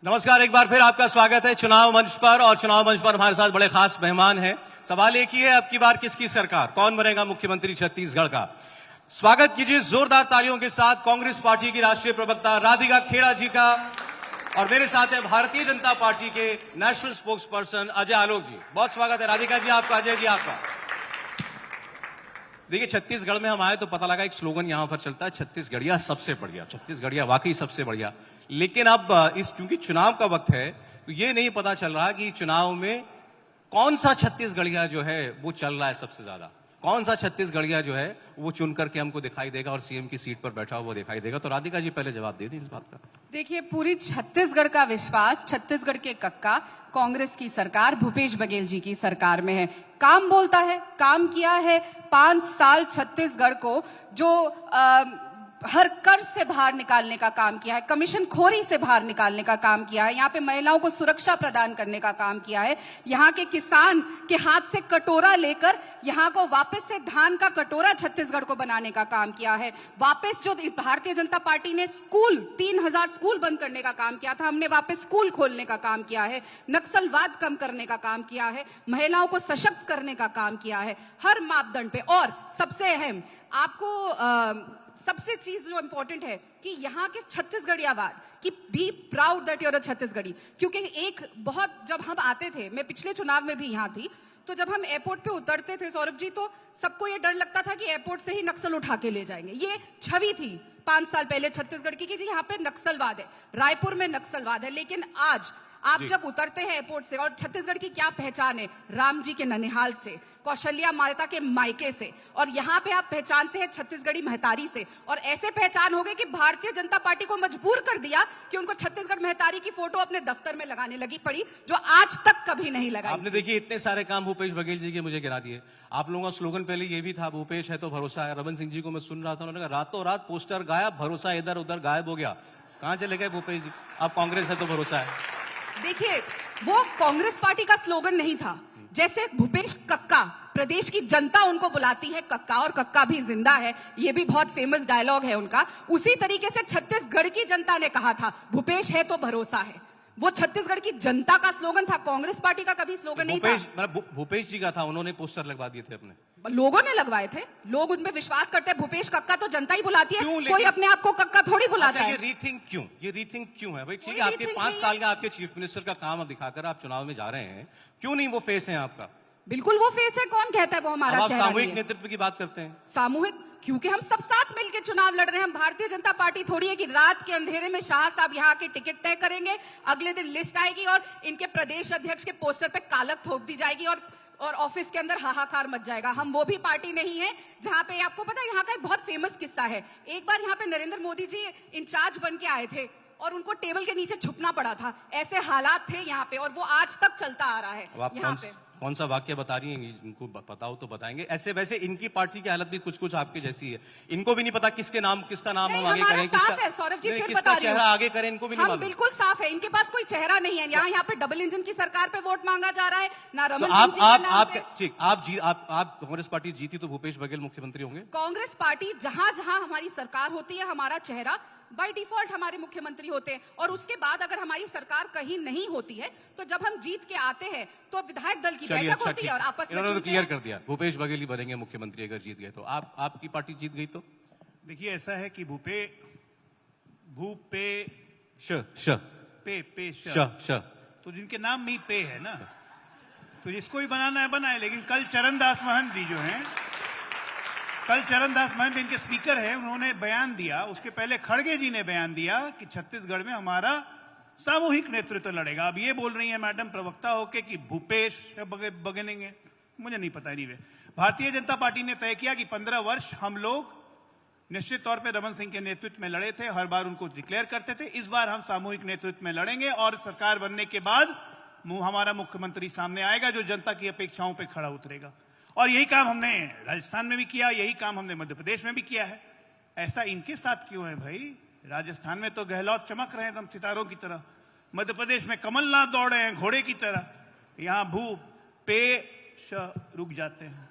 नमस्कार, एक बार फिर आपका स्वागत है चुनाव मंच पर। और चुनाव मंच पर हमारे साथ बड़े खास मेहमान हैं। सवाल एक ही है, अब की बार किसकी सरकार, कौन बनेगा मुख्यमंत्री छत्तीसगढ़ का। स्वागत कीजिए जोरदार तालियों के साथ कांग्रेस पार्टी की राष्ट्रीय प्रवक्ता राधिका खेड़ा जी का। और मेरे साथ है भारतीय जनता पार्टी के national spokes person Ajay Alok जी। बहुत स्वागत है राधिका जी आपका, अजय जी आपका। देखिए, छत्तीसगढ़ में हम आए तो पता लगा एक स्लोगन यहां पर चलता है, छत्तीसगढ़िया सबसे बढ़िया। छत्तीसगढ़िया वाकई सबसे बढ़िया। लेकिन अब चूंकि चुनाव का वक्त है तो ये नहीं पता चल रहा कि चुनाव में कौन सा छत्तीसगढ़िया जो है वो चल रहा है सबसे ज्यादा, कौन सा छत्तीसगढ़िया जो है वो चुन करके हमको दिखाई देगा और सीएम की सीट पर बैठा हुआ दिखाई देगा। तो राधिका जी पहले जवाब दे दी इस बात का। देखिए, पूरी छत्तीसगढ़ का विश्वास छत्तीसगढ़ के कक्का कांग्रेस की सरकार भूपेश बघेल जी की सरकार में है। काम बोलता है, काम किया है। 5 साल छत्तीसगढ़ को जो हर कर्ज से बाहर निकालने का काम किया है, कमीशन खोरी से बाहर निकालने का काम किया है, यहाँ पे महिलाओं को सुरक्षा प्रदान करने का काम किया है, यहाँ के किसान के हाथ से कटोरा लेकर यहाँ को वापस से धान का कटोरा छत्तीसगढ़ को बनाने का काम किया है। वापस जो भारतीय जनता पार्टी ने 3000 स्कूल बंद करने का काम किया था, हमने वापस स्कूल खोलने का काम किया है। नक्सलवाद कम करने का काम किया है, महिलाओं को सशक्त करने का काम किया है, हर मापदंड पे। और सबसे अहम आपको सबसे चीज जो इंपॉर्टेंट है कि यहाँ के छत्तीसगढ़ियावाद कि be proud that you're a Chhattisgarhi. क्योंकि एक बहुत जब हम आते थे, मैं पिछले चुनाव में भी यहाँ थी, तो जब हम एयरपोर्ट पे उतरते थे सौरभ जी, तो सबको ये डर लगता था कि एयरपोर्ट से ही नक्सल उठा के ले जाएंगे। ये छवि थी 5 साल पहले छत्तीसगढ़ की कि यहाँ पे नक्सलवाद है, रायपुर में नक्सलवाद है। लेकिन आज आप जब उतरते हैं एयरपोर्ट से, और छत्तीसगढ़ की क्या पहचान है, राम जी के ननिहाल से, कौशल्या माता के मायके से, और यहाँ पे आप पहचानते हैं छत्तीसगढ़ी महतारी से। और ऐसे पहचान हो गई कि भारतीय जनता पार्टी को मजबूर कर दिया कि उनको छत्तीसगढ़ महतारी की फोटो अपने दफ्तर में लगाने लगी पड़ी, जो आज तक कभी नहीं लगाई। आपने देखिए इतने सारे काम भूपेश बघेल जी के मुझे गिरा दिए। आप लोगों का स्लोगन पहले ये भी था, भूपेश है तो भरोसा है। रमन सिंह जी को मैं सुन रहा था, उन्होंने कहा रातों रात पोस्टर गायब, भरोसा इधर उधर गायब हो गया। कहां चले गए भूपेश जी? अब कांग्रेस है तो भरोसा है। देखिए, वो कांग्रेस पार्टी का स्लोगन नहीं था। जैसे भूपेश कक्का, प्रदेश की जनता उनको बुलाती है कक्का, और कक्का भी जिंदा है, ये भी बहुत फेमस डायलॉग है उनका। उसी तरीके से छत्तीसगढ़ की जनता ने कहा था भूपेश है तो भरोसा है। वो छत्तीसगढ़ की जनता का स्लोगन था, कांग्रेस पार्टी का कभी स्लोगन नहीं था। भूपेश जी का था, उन्होंने पोस्टर लगवा दिए थे अपने, लोगों ने लगवाए थे। लोग उनमें विश्वास करते हैं। भूपेश कक्का तो जनता ही बुलाती है, कोई अपने आप को कक्का थोड़ी बुलाता है। ये रीथिंक क्यों, ये रीथिंक क्यों है भाई? ठीक है, आपके 5 साल का आपके चीफ मिनिस्टर का काम दिखाकर आप चुनाव में जा रहे हैं, क्यों नहीं वो फेस है आपका? बिल्कुल वो फेस है। कौन कहता है वो हमारा चेहरा? सामूहिक नेतृत्व की बात करते हैं। सामूहिक, क्योंकि हम सब साथ मिलकर चुनाव लड़ रहे हैं। हम भारतीय जनता पार्टी थोड़ी है कि रात के अंधेरे में शाह साहब यहाँ के टिकट तय करेंगे, अगले दिन लिस्ट आएगी और इनके प्रदेश अध्यक्ष के पोस्टर पे कालक थोप दी जाएगी और ऑफिस के अंदर हाहाकार मच जाएगा। हम वो भी पार्टी नहीं है जहां पे, आपको पता है यहाँ का एक बहुत फेमस किस्सा है। एक बार यहाँ पे नरेंद्र मोदी जी इंचार्ज बन के आए थे और उनको टेबल के नीचे छुपना पड़ा था। ऐसे हालात थे यहाँ पे, और वो आज तक चलता आ रहा है यहाँ पे। कौन सा वाक्य बता रही हैं? इनको पता हो तो बताएंगे। ऐसे वैसे इनकी पार्टी की हालत भी कुछ कुछ आपकी जैसी है। इनको भी नहीं पता किसका नाम हम आगे करें, किसका चेहरा आगे करें, इनको भी नहीं मालूम। बिल्कुल साफ है, इनके पास कोई चेहरा नहीं है। यहाँ पे डबल इंजन की सरकार पे वोट मांगा जा रहा है ना। रमन आप कांग्रेस पार्टी जीती तो भूपेश बघेल मुख्यमंत्री होंगे? कांग्रेस पार्टी जहां जहां हमारी सरकार होती है, हमारा चेहरा बाय डिफॉल्ट हमारे मुख्यमंत्री होते हैं। और उसके बाद अगर हमारी सरकार कहीं नहीं होती है तो जब हम जीत के आते हैं तो विधायक दल की बैठक होती है और आपस में क्लियर कर दिया भूपेश बघेल ही बनेंगे मुख्यमंत्री अगर जीत गए तो। आपकी पार्टी जीत गई तो? देखिए, ऐसा है कि तो जिनके नाम में ही पे है ना, तो जिसको भी बनाना है बनाए। लेकिन कल चरणदास महंत जी जो हैं, इनके स्पीकर हैं, उन्होंने बयान दिया। उसके पहले खड़गे जी ने बयान दिया कि छत्तीसगढ़ में हमारा सामूहिक नेतृत्व लड़ेगा। अब ये बोल रही है मैडम प्रवक्ता होके कि भूपेश बगेनेंगे, मुझे नहीं पता। नहीं, भारतीय जनता पार्टी ने तय किया कि 15 वर्ष हम लोग निश्चित तौर पे रमन सिंह के नेतृत्व में लड़े थे, हर बार उनको डिक्लेयर करते थे। इस बार हम सामूहिक नेतृत्व में लड़ेंगे और सरकार बनने के बाद हमारा मुख्यमंत्री सामने आएगा जो जनता की अपेक्षाओं पे खड़ा उतरेगा। और यही काम हमने राजस्थान में भी किया, यही काम हमने मध्य प्रदेश में भी किया है। ऐसा इनके साथ क्यों है भाई? राजस्थान में तो गहलोत चमक रहे हैं एकदम सितारों की तरह, मध्य प्रदेश में कमलनाथ दौड़ रहे हैं घोड़े की तरह, यहाँ रुक जाते हैं।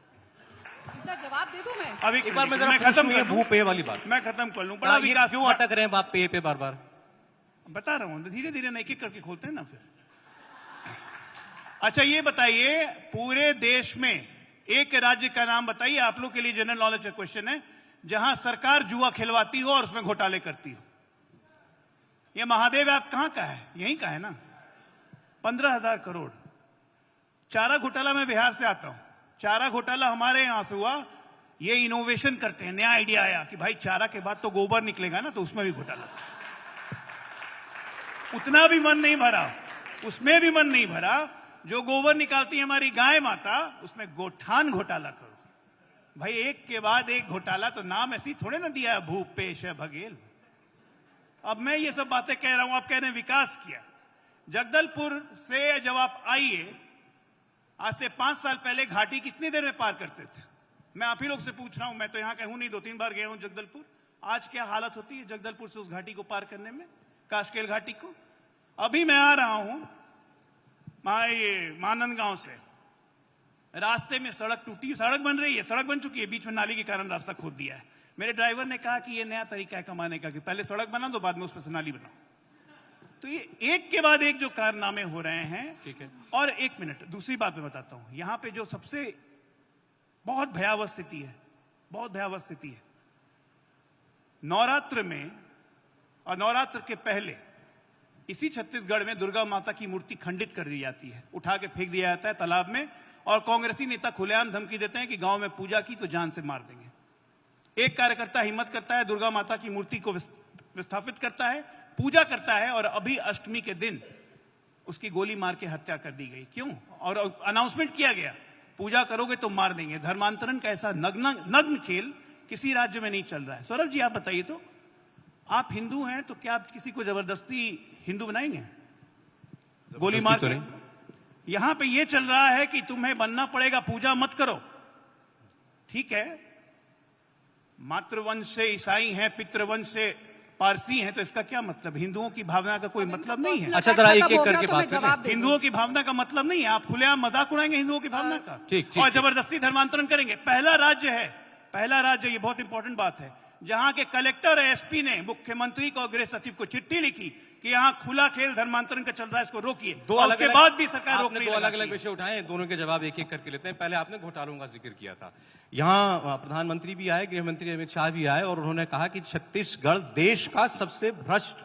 जवाब दे दूं मैं? अभी एक बार मैं खत्म भू पे वाली बात मैं खत्म कर लूं। बड़ा विकास क्यों अटक रहे हैं बात पे बार बार? बता रहा हूं, धीरे धीरे एक एक करके खोलते हैं ना फिर। अच्छा ये बताइए, पूरे देश में एक राज्य का नाम बताइए, आप लोग के लिए जनरल नॉलेज का क्वेश्चन है, जहां सरकार जुआ खिलवाती हो और उसमें घोटाले करती हो। ये महादेव ऐप कहां का है? यहीं का है ना। 15,000 करोड़ चारा घोटाला। मैं बिहार से आता हूं, चारा घोटाला हमारे यहां से हुआ। ये इनोवेशन करते हैं, नया आइडिया आया कि भाई चारा के बाद तो गोबर निकलेगा ना, तो उसमें भी घोटाला। उतना भी मन नहीं भरा, उसमें भी मन नहीं भरा। जो गोबर निकालती है हमारी गाय माता, उसमें गोठान घोटाला करो। भाई एक के बाद एक घोटाला, तो नाम ऐसी थोड़े ना दिया है भूपेश बघेल। अब मैं ये सब बातें कह रहा हूं, आप कह रहे हैं विकास किया। जगदलपुर से जब आप आइए, आज से 5 साल पहले घाटी कितनी देर में पार करते थे? मैं आप ही लोग से पूछ रहा हूं, मैं तो यहां कहूं नहीं, 2-3 बार गया हूं जगदलपुर। आज क्या हालत होती है जगदलपुर से उस घाटी को पार करने में, काशकेल घाटी को। अभी मैं आ रहा हूं ये मानंदगांव से, रास्ते में सड़क टूटी, सड़क बन रही है, सड़क बन चुकी है, बीच में नाली के कारण रास्ता खोद दिया है। मेरे ड्राइवर ने कहा कि ये नया तरीका है कमाने का, कि पहले सड़क बना दो, बाद में उस पर से नाली बनाओ। तो ये एक के बाद एक जो कारनामे हो रहे हैं। ठीक है। और एक मिनट, दूसरी बात मैं बताता हूं, यहां पे जो सबसे बहुत भयावह स्थिति है, बहुत भयावह स्थिति है, नवरात्र में और नवरात्र के पहले इसी छत्तीसगढ़ में दुर्गा माता की मूर्ति खंडित कर दी जाती है, उठा के फेंक दिया जाता है तालाब में, और कांग्रेसी नेता खुलेआम धमकी देते हैं कि गांव में पूजा की तो जान से मार देंगे। एक कार्यकर्ता हिम्मत करता है, दुर्गा माता की मूर्ति को विस्थापित करता है, पूजा करता है, और अभी अष्टमी के दिन उसकी गोली मार के हत्या कर दी गई। क्यों? और अनाउंसमेंट किया गया, पूजा करोगे तो मार देंगे। धर्मांतरण का ऐसा नग्न खेल किसी राज्य में नहीं चल रहा है। सौरभ जी आप बताइए, तो आप हिंदू हैं तो क्या आप किसी को जबरदस्ती हिंदू बनाएंगे गोली मार के? यहां पे ये चल रहा है कि तुम्हें बनना पड़ेगा, पूजा मत करो। ठीक है, मातृवंश से ईसाई हैं, पितृवंश से पारसी हैं, तो इसका क्या मतलब? हिंदुओं की भावना का कोई मतलब नहीं है। अच्छा जरा एक एक करके बात करें। हिंदुओं की भावना का मतलब नहीं है, आप खुलेआम मजाक उड़ाएंगे हिंदुओं की भावना का, ठीक और जबरदस्ती धर्मांतरण करेंगे। पहला राज्य है, पहला राज्य, ये बहुत इंपॉर्टेंट बात है, जहां के कलेक्टर एसपी ने मुख्यमंत्री को, गृह सचिव को चिट्ठी लिखी कि यहां खुला खेल धर्मांतरण का चल रहा है, इसको रोकिए। उसके बाद भी सरकार रोक नहीं। दो अलग अलग विषय उठाए, दोनों के जवाब एक एक करके लेते हैं। पहले आपने घोटालों का जिक्र किया था, यहां प्रधानमंत्री भी आए, गृह मंत्री अमित शाह भी आए, और उन्होंने कहा कि छत्तीसगढ़ देश का सबसे भ्रष्ट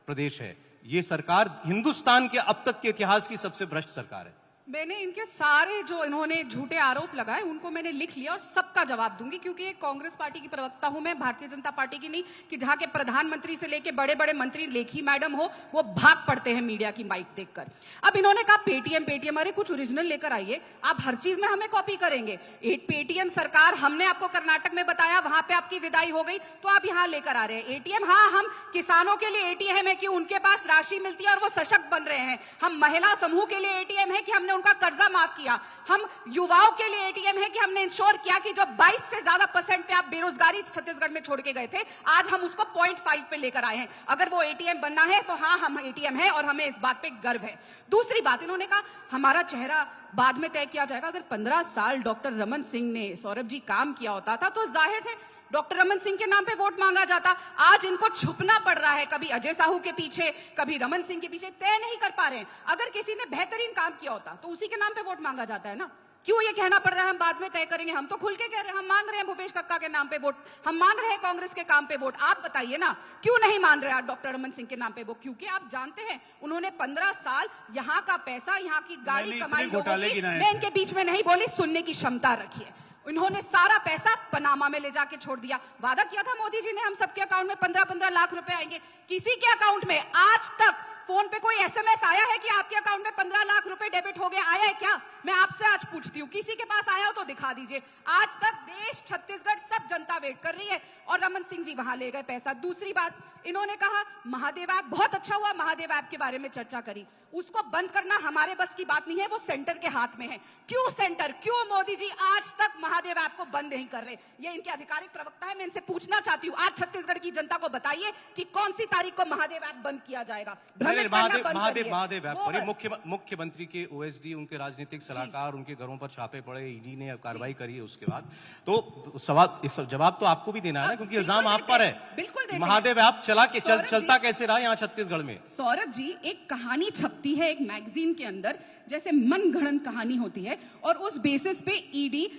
प्रदेश है। ये सरकार हिंदुस्तान के अब तक के इतिहास की सबसे भ्रष्ट सरकार है। मैंने इनके सारे जो इन्होंने झूठे आरोप लगाए उनको मैंने लिख लिया और सबका जवाब दूंगी, क्योंकि एक कांग्रेस पार्टी की प्रवक्ता हूं मैं, भारतीय जनता पार्टी की नहीं, कि जहां के प्रधानमंत्री से लेके बड़े बड़े मंत्री, लेखी मैडम हो, वो भाग पड़ते हैं मीडिया की माइक देखकर। अब इन्होंने कहा पेटीएम पेटीएम, अरे कुछ ओरिजिनल लेकर आइए, आप हर चीज में हमें कॉपी करेंगे। एक पेटीएम सरकार हमने आपको कर्नाटक में बताया, वहां पे आपकी विदाई हो गई, तो आप यहां लेकर आ रहे हैं एटीएम। हाँ, हम किसानों के लिए एटीएम है कि उनके पास राशि मिलती है और वो सशक्त बन रहे हैं। हम महिला समूह के लिए एटीएम है कि हमने उनका कर्जा माफ किया। हम युवाओं के लिए एटीएम है कि हमने इंश्योर किया कि जो 22 से ज्यादा % पे आप बेरोजगारी छत्तीसगढ़ में छोड़ के गए थे, आज हम उसको 0.5 पे लेकर आए हैं। अगर वो एटीएम बनना है तो हाँ, हम एटीएम है और हमें इस बात पे गर्व है। दूसरी बात, इन्होंने कहा हमारा चेहरा बाद में तय किया जाएगा। अगर 15 साल डॉक्टर रमन सिंह ने, सौरभ जी, काम किया होता था तो जाहिर है डॉक्टर रमन सिंह के नाम पे वोट मांगा जाता। आज इनको छुपना पड़ रहा है, कभी अजय साहू के पीछे, कभी रमन सिंह के पीछे, तय नहीं कर पा रहे हैं। अगर किसी ने बेहतरीन काम किया होता तो उसी के नाम पे वोट मांगा जाता है ना। क्यों ये कहना पड़ रहा है हम बाद में तय करेंगे? हम तो खुल के कह रहे हैं, हम मांग रहे हैं भूपेश कक्का के नाम पे वोट, हम मांग रहे हैं कांग्रेस के काम पे वोट। आप बताइए ना, क्यों नहीं मान रहे आप डॉक्टर रमन सिंह के नाम पे वोट? क्योंकि आप जानते हैं उन्होंने 15 साल यहाँ का पैसा, यहाँ की गाड़ी कमाई लोगों की। मैं इनके बीच में नहीं बोली, सुनने की क्षमता रखिए। इन्होंने सारा पैसा पनामा में ले जाके छोड़ दिया। वादा किया था मोदी जी ने हम सबके अकाउंट में 15-15 लाख रुपए आएंगे। किसी के अकाउंट में आज तक फोन पे कोई एसएमएस आया है कि आपके अकाउंट में 15 लाख रुपए डेबिट हो गए? आया है क्या? मैं आपसे आज पूछती हूँ, किसी के पास आया हो तो दिखा दीजिए। आज तक देश, छत्तीसगढ़, सब जनता वेट कर रही है और रमन सिंह जी वहां ले गए पैसा। दूसरी बात, इन्होंने कहा महादेव ऐप, बहुत अच्छा हुआ महादेव ऐप के बारे में चर्चा करी। उसको बंद करना हमारे बस की बात नहीं है, वो सेंटर के हाथ में है। क्यों सेंटर, क्यों मोदी जी आज तक महादेव ऐप को बंद नहीं कर रहे? ये इनके आधिकारिक प्रवक्ता है, मैं इनसे पूछना चाहती हूँ, आज छत्तीसगढ़ की जनता को बताइए कि कौन सी तारीख को महादेव ऐप बंद किया जाएगा। महादेव ऐप पर मुख्यमंत्री के ओएसडी, उनके राजनीतिक सलाहकार, उनके घरों पर छापे पड़े, ईडी ने कार्रवाई करी है। उसके बाद तो सवाल जवाब तो आपको भी देना है ना, क्योंकि इल्जाम आप पर है। बिल्कुल महादेव ऐप चलता कैसे रहा यहाँ छत्तीसगढ़ में? सौरभ जी, एक कहानी छपती है एक मैगजीन के अंदर, जैसे मन गढ़ंत कहानी होती है, और उस बेसिस पे ईडी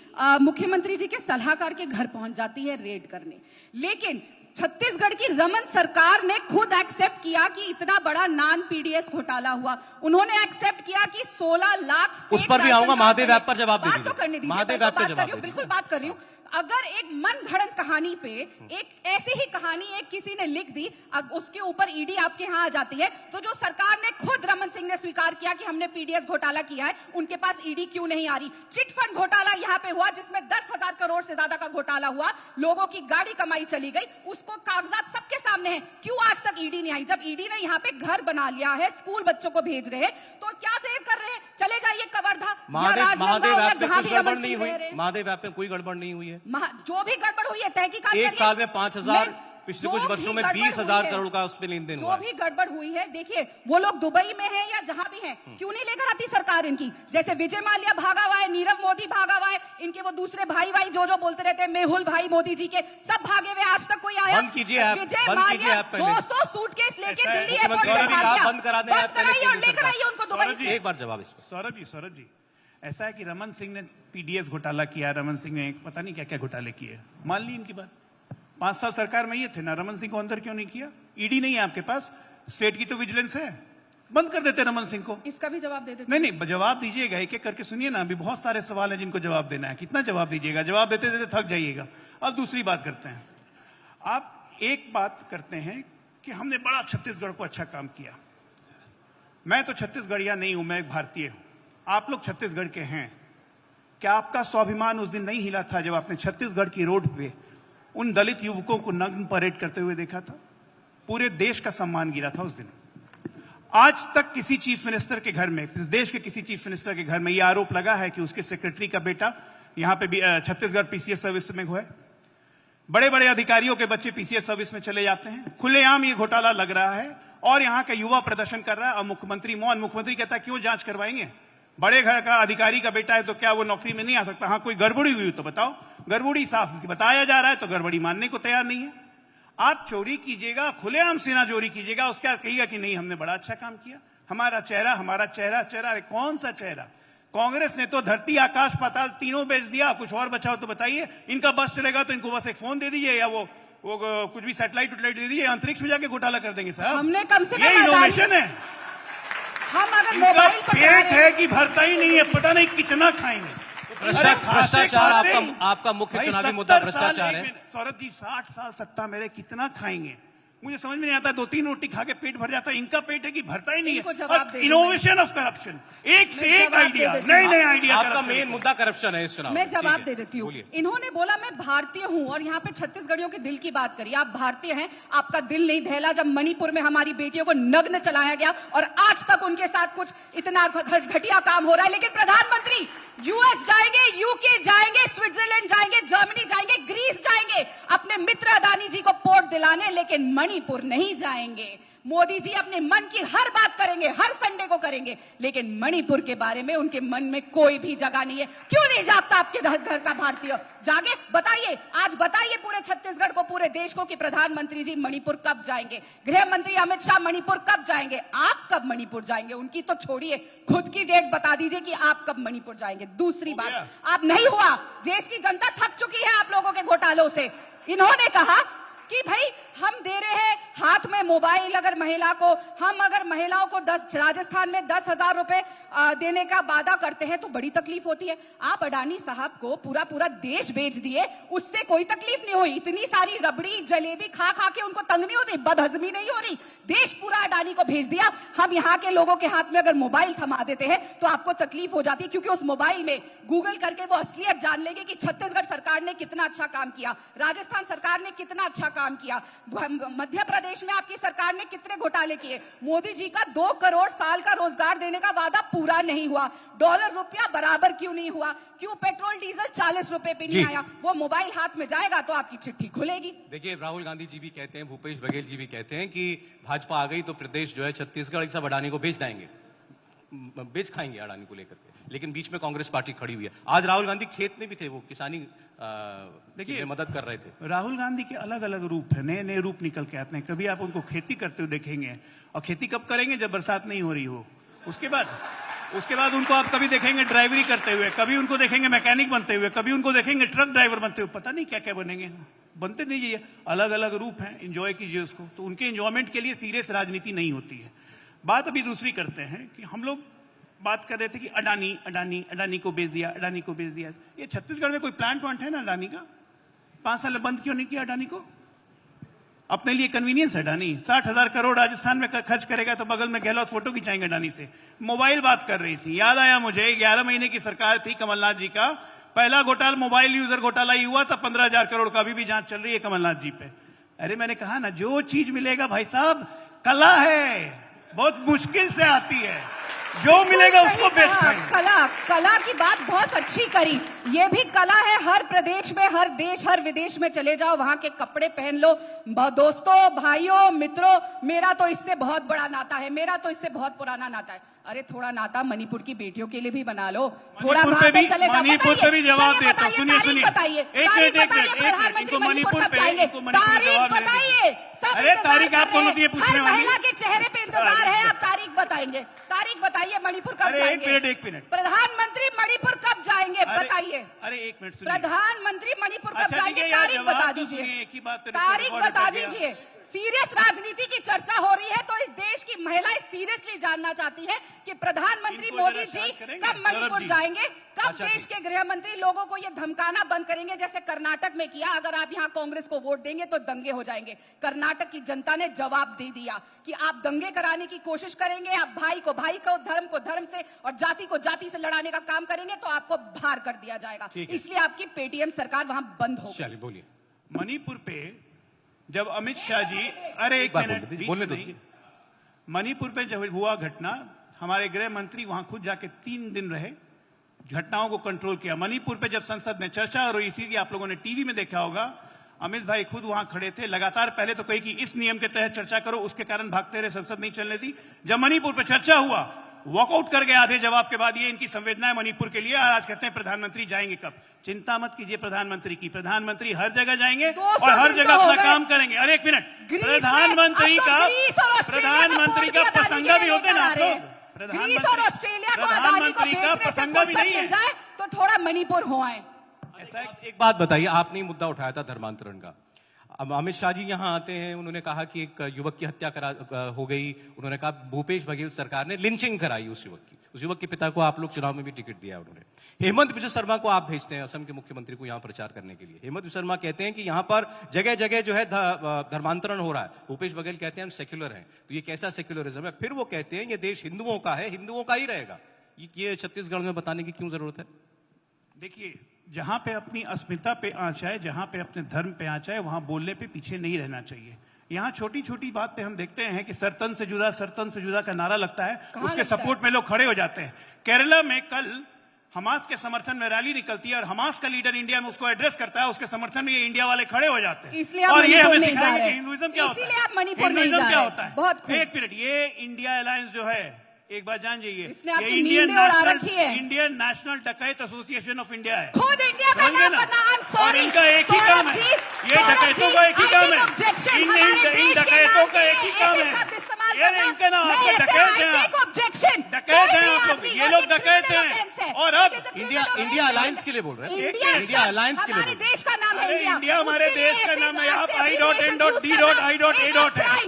मुख्यमंत्री जी के सलाहकार के घर पहुंच जाती है रेड करने। लेकिन छत्तीसगढ़ की रमन सरकार ने खुद एक्सेप्ट किया कि इतना बड़ा नॉन पीडीएस घोटाला हुआ। उन्होंने एक्सेप्ट किया कि 16 लाख, उस पर भी आऊंगा, महादेव ऐप पर जवाब दीजिए। बात तो करने दीजिए, महादेव ऐप पर जवाब दीजिए। बिल्कुल बात कर रही हूँ। अगर एक मन घड़ंत कहानी पे एक ऐसी ही कहानी एक किसी ने लिख दी, अब उसके ऊपर ईडी आपके यहाँ आ जाती है, तो जो सरकार ने खुद रमन सिंह ने स्वीकार किया कि हमने पीडीएस घोटाला किया है, उनके पास ईडी क्यों नहीं आ रही? चिट फंड घोटाला यहाँ पे हुआ जिसमें 10,000 करोड़ से ज्यादा का घोटाला हुआ, लोगों की गाड़ी कमाई चली गई, उसको कागजात सबके सामने है, क्यों आज तक ईडी नहीं आई? जब ईडी ने यहाँ पे घर बना लिया है, स्कूल बच्चों को भेज रहे हैं, तो क्या देर कर रहे हैं? चले जाइए कवर्धा, महादेव ऐप में कुछ गड़बड़ नहीं हुई? महादेव ऐप में कोई गड़बड़ नहीं हुई है? जो भी गड़बड़ हुई है तहकीकात एक साल में 5,000, पिछले कुछ वर्षों में 20,000 करोड़ का उसमें लेन देन हुआ। जो भी गड़बड़ हुई है, देखिए वो लोग दुबई में हैं या जहां भी हैं, क्यों नहीं लेकर आती सरकार इनकी? जैसे विजय माल्या भागा हुआ है, नीरव मोदी भागा हुआ है, इनके वो दूसरे भाई जो बोलते रहते हैं, मेहुल भाई मोदी जी के, सब भागे हुए, आज तक कोई आया? बंद कीजिए ऐप, विजय बंद कीजिए माल्या ऐप पहले। 200 सूटकेस लेके दिल्ली एयरपोर्ट मुख्यमंत्री ने भी कहा बंद करा दें ऐप पहले, और लेकर आइए उनको दुबई से। एक बार जवाब इस पर। सौरभ जी, ऐसा है कि रमन सिंह ने पीडीएस घोटाला किया, रमन सिंह ने पता नहीं क्या क्या घोटाले किए, मान ली इनकी बात। 5 साल सरकार में ये थे ना, रमन सिंह को अंदर क्यों नहीं किया? ईडी नहीं है आपके पास, स्टेट की तो विजिलेंस है, बंद कर देते रमन सिंह को। इसका भी जवाब दे देते। नहीं, जवाब दीजिएगा, एक एक करके सुनिए ना, अभी बहुत सारे सवाल हैं जिनको जवाब देना है। कितना जवाब दीजिएगा? जवाब देते देते थक जाइएगा। अब दूसरी बात करते हैं। आप एक बात करते हैं कि हमने बड़ा छत्तीसगढ़ को अच्छा काम किया। मैं तो छत्तीसगढ़िया नहीं हूं, मैं एक भारतीय हूं, आप लोग छत्तीसगढ़ के हैं। क्या आपका स्वाभिमान उस दिन नहीं हिला था जब आपने छत्तीसगढ़ की रोड पे उन दलित युवकों को नग्न परेड करते हुए देखा था? पूरे देश का सम्मान गिरा था उस दिन। आज तक किसी चीफ मिनिस्टर के घर में, इस देश के किसी चीफ मिनिस्टर के घर में यह आरोप लगा है कि उसके सेक्रेटरी का बेटा यहां पे भी छत्तीसगढ़ पीसीएस सर्विस में हुआ है? बड़े बड़े अधिकारियों के बच्चे पीसीएस सर्विस में चले जाते हैं, खुलेआम ये घोटाला लग रहा है और यहां का युवा प्रदर्शन कर रहा है। और मुख्यमंत्री मौन, मुख्यमंत्री कहता है क्यों जांच करवाएंगे? बड़े घर का अधिकारी का बेटा है तो क्या वो नौकरी में नहीं आ सकता? हाँ, कोई गड़बड़ी हुई तो बताओ। गड़बड़ी साफ बताया जा रहा है तो गड़बड़ी मानने को तैयार नहीं है। आप चोरी कीजिएगा, खुलेआम सेना चोरी कीजिएगा, उसके बाद कहिएगा कि नहीं हमने बड़ा अच्छा काम किया, हमारा चेहरा। अरे कौन सा चेहरा? कांग्रेस ने तो धरती आकाश पाताल तीनों बेच दिया, कुछ और बचाओ तो बताइए। इनका बस चलेगा तो इनको बस एक फोन दे दीजिए या वो कुछ भी सैटेलाइट दे दीजिए, अंतरिक्ष में जाके घोटाला कर देंगे साहब। हमने कम से ये इनोवेशन है। हम अगर मोबाइल पर पेट है कि भरता ही नहीं है, पता नहीं कितना खाएंगे। भ्रष्टाचार आपका मुख्य चुनावी मुद्दा भ्रष्टाचार है। सौरभ जी, 60 साल सत्ता मेरे, कितना खाएंगे? मुझे समझ में नहीं आता, 2-3 रोटी खा के पेट भर जाता है, इनका पेट है कि भरता ही नहीं है। इनोवेशन ऑफ करप्शन, एक से एक आइडिया, नए आइडिया। आपका मेन मुद्दा करप्शन है इस चुनाव में। मैं जवाब दे देती हूँ। इन्होंने बोला मैं भारतीय हूँ और यहाँ पे छत्तीसगढ़ियों के दिल की बात करी। आप भारतीय हैं, आपका दिल नहीं दहला जब मणिपुर में हमारी बेटियों को नग्न चलाया गया और आज तक उनके साथ कुछ इतना घटिया काम हो रहा है। लेकिन प्रधानमंत्री यूएस जाएंगे, यूके जाएंगे, स्विट्जरलैंड जाएंगे, जर्मनी जाएंगे, ग्रीस जाएंगे अपने मित्र अदानी जी को पोर्ट दिलाने, लेकिन मणिपुर नहीं जाएंगे। मोदी जी अपने मन की हर बात करेंगे, हर संडे को करेंगे, लेकिन मणिपुर के बारे में उनके मन में कोई भी जगह नहीं है। क्यों नहीं जागता आपके घर का भारतीय? जागे, बताइए, आज बताइए पूरे छत्तीसगढ़ को, पूरे देश को कि प्रधानमंत्री जी मणिपुर कब जाएंगे, गृह मंत्री अमित शाह मणिपुर कब जाएंगे, आप कब मणिपुर जाएंगे? उनकी तो छोड़िए, खुद की डेट बता दीजिए कि आप कब मणिपुर जाएंगे। दूसरी बात, आप नहीं हुआ, देश की जनता थक चुकी है आप लोगों के घोटालों से। इन्होंने कहा कि भाई हम दे रहे हैं हाथ में मोबाइल, अगर महिला को, हम अगर महिलाओं को राजस्थान में 10,000 रुपए देने का वादा करते हैं तो बड़ी तकलीफ होती है। आप अडानी साहब को पूरा पूरा देश बेच दिए, उससे कोई तकलीफ नहीं हुई। इतनी सारी रबड़ी जलेबी खा खा के उनको तंग नहीं होती, बदहजमी नहीं हो रही। देश पूरा अडानी को भेज दिया। हम यहाँ के लोगों के हाथ में अगर मोबाइल थमा देते हैं तो आपको तकलीफ हो जाती है, क्योंकि उस मोबाइल में गूगल करके वो असलियत जान लेंगे कि छत्तीसगढ़ सरकार ने कितना अच्छा काम किया, राजस्थान सरकार ने कितना अच्छा काम किया, मध्य प्रदेश में आपकी सरकार ने कितने घोटाले किए। मोदी जी का 2 करोड़ साल का रोजगार देने का वादा पूरा नहीं हुआ, डॉलर रुपया बराबर क्यों नहीं हुआ, क्यों पेट्रोल डीजल 40 रुपए पे नहीं आया। वो मोबाइल हाथ में जाएगा तो आपकी चिट्ठी खुलेगी। देखिए, राहुल गांधी जी भी कहते हैं, भूपेश बघेल जी भी कहते हैं कि भाजपा आ गई तो प्रदेश जो है छत्तीसगढ़ सब अडानी को बेच देंगे, बेच खाएंगे अडानी को लेकर के। लेकिन बीच में कांग्रेस पार्टी खड़ी हुई है। आज राहुल गांधी खेत में भी थे, वो किसानी देखिए मदद कर रहे थे। राहुल गांधी के अलग अलग रूप है, नए नए रूप निकल के आते हैं। कभी आप उनको खेती करते हुए देखेंगे, और खेती कब करेंगे, जब बरसात नहीं हो रही हो। उसके बाद उनको आप कभी देखेंगे ड्राइवरी करते हुए, कभी उनको देखेंगे मैकेनिक बनते हुए, कभी उनको देखेंगे ट्रक ड्राइवर बनते हुए। पता नहीं क्या क्या बनेंगे, बनते दीजिए। अलग अलग रूप हैं, एंजॉय कीजिए उसको। तो उनके एंजॉयमेंट के लिए सीरियस राजनीति नहीं होती है। बात अभी दूसरी करते हैं कि हम लोग बात कर रहे थे कि अडानी को बेच दिया, अडानी को बेच दिया। ये छत्तीसगढ़ में कोई प्लांट वांट है ना अडानी का? 5 साल बंद क्यों नहीं किया अडानी को? अपने लिए कन्वीनियंस है अडानी। 60,000 करोड़ राजस्थान में खर्च करेगा तो बगल में गहलोत फोटो खिंचाएंगे अडानी से। मोबाइल बात कर रही थी, याद आया मुझे, 11 महीने की सरकार थी कमलनाथ जी का। पहला घोटाला मोबाइल यूजर घोटाला ही हुआ था, 15,000 करोड़ का। अभी भी जांच चल रही है कमलनाथ जी पे। अरे मैंने कहा ना, जो चीज मिलेगा भाई साहब, कला है, बहुत मुश्किल से आती है। जो मिलेगा उसको बेच खाएंगे। कला की बात बहुत अच्छी करी। ये भी कला है, हर प्रदेश में, हर देश, हर विदेश में चले जाओ, वहां के कपड़े पहन लो। दोस्तों, भाइयों, मित्रों, मेरा तो इससे बहुत बड़ा नाता है, मेरा तो इससे बहुत पुराना नाता है। अरे थोड़ा नाता मणिपुर की बेटियों के लिए भी बना लो। थोड़ा मणिपुर पे चले जाओ। मणिपुर पे भी जवाब देता। सुनिए बताइए, इनको मणिपुर पे जवाब बताइए। अरे तारीख आप कौन होती है पूछने वाली? महिला के चेहरे पे इंतजार है, आप तारीख बताएंगे। तारीख बताइए, मणिपुर कब जाएंगे? एक मिनट। प्रधानमंत्री मणिपुर कब जाएंगे बताइए? अरे एक मिनट, प्रधानमंत्री मणिपुर कब जाएंगे? तारीख बता दीजिए, तारीख बता दीजिए। सीरियस राजनीति की चर्चा हो रही है तो इस देश की महिलाएं सीरियसली जानना चाहती है कि प्रधानमंत्री मोदी जी कब मणिपुर जाएंगे, कब देश के गृह मंत्री लोगों को ये धमकाना बंद करेंगे जैसे कर्नाटक में किया। अगर आप यहाँ कांग्रेस को वोट देंगे तो दंगे हो जाएंगे। कर्नाटक की जनता ने जवाब दे दिया कि आप दंगे कराने की कोशिश करेंगे, आप भाई को धर्म से और जाति को जाति से लड़ाने का काम करेंगे तो आपको बाहर कर दिया जाएगा। इसलिए आपकी पेटीएम सरकार वहां बंद हो गई। बोलिए। मणिपुर पे जब अमित शाह जी, अरे एक मिनट बोलने दो। मणिपुर पे जब हुआ घटना, हमारे गृह मंत्री वहां खुद जाके 3 दिन रहे, घटनाओं को कंट्रोल किया। मणिपुर पे जब संसद में चर्चा हो रही थी, कि आप लोगों ने टीवी में देखा होगा, अमित भाई खुद वहां खड़े थे। लगातार पहले तो कही कि इस नियम के तहत चर्चा करो, उसके कारण भागते रहे, संसद नहीं चलने दी। जब मणिपुर पे चर्चा हुआ, वॉकआउट कर गए आधे जवाब के बाद। ये इनकी संवेदना है मणिपुर के लिए। आज कहते हैं प्रधानमंत्री जाएंगे कब? चिंता मत कीजिए प्रधानमंत्री की, प्रधानमंत्री हर जगह जाएंगे और हर जगह अपना काम करेंगे। अरे एक मिनट, प्रधानमंत्री का पसंगा भी होते ना आप लोग। प्रधानमंत्री का पसंगा भी नहीं है तो थोड़ा मणिपुर हो आए। ऐसा एक बात बताइए, आपने मुद्दा उठाया था धर्मांतरण का। अब अमित शाह जी यहाँ आते हैं, उन्होंने कहा कि एक युवक की हत्या हो गई। उन्होंने कहा भूपेश बघेल सरकार ने लिंचिंग कराई उस युवक की। उस युवक के पिता को आप लोग चुनाव में भी टिकट दिया उन्होंने। हेमंत बिश्व शर्मा को आप भेजते हैं असम के मुख्यमंत्री को यहाँ प्रचार करने के लिए। हेमंत बिश्व शर्मा कहते हैं कि यहाँ पर जगह जगह जो है धर्मांतरण हो रहा है। भूपेश बघेल कहते हैं हम सेक्युलर हैं। तो ये कैसा सेक्युलरिज्म है? फिर वो कहते हैं ये देश हिंदुओं का है, हिंदुओं का ही रहेगा। ये छत्तीसगढ़ में बताने की क्यों जरूरत है? देखिए, जहां पे अपनी अस्मिता पे आंच आए, जहां पे अपने धर्म पे आंच आए, वहां बोलने पे पीछे नहीं रहना चाहिए। यहाँ छोटी छोटी बात पे हम देखते हैं कि सरतन से जुदा का नारा लगता है, उसके सपोर्ट में लोग खड़े हो जाते हैं। केरला में कल हमास के समर्थन में रैली निकलती है और हमास का लीडर इंडिया में उसको एड्रेस करता है, उसके समर्थन में ये इंडिया वाले खड़े हो जाते हैं। और ये हमें सिखाएंगे कि हिंदुइज्म क्या होता है। हिंदुइज्म क्या होता है? एक मिनट, ये इंडिया अलायंस जो है, एक बात जान जाइए, ये इंडियन नेशनल डकैत एसोसिएशन ऑफ इंडिया है। खुद इंडिया का नाम बता। और इनका एक ही काम है, ये डकैतों का एक ही काम है, इन डकैतों का एक ही काम है। ये इनका नाम, आपके डकैत हैं, डकैत हैं आप लोग, ये लोग डकैत हैं। और अब इंडिया अलायंस के लिए बोल रहे हैं, इंडिया अलायंस के लिए हमारे देश का नाम है इंडिया, हमारे देश का नाम है। यहाँ I.N.D.I.A. है,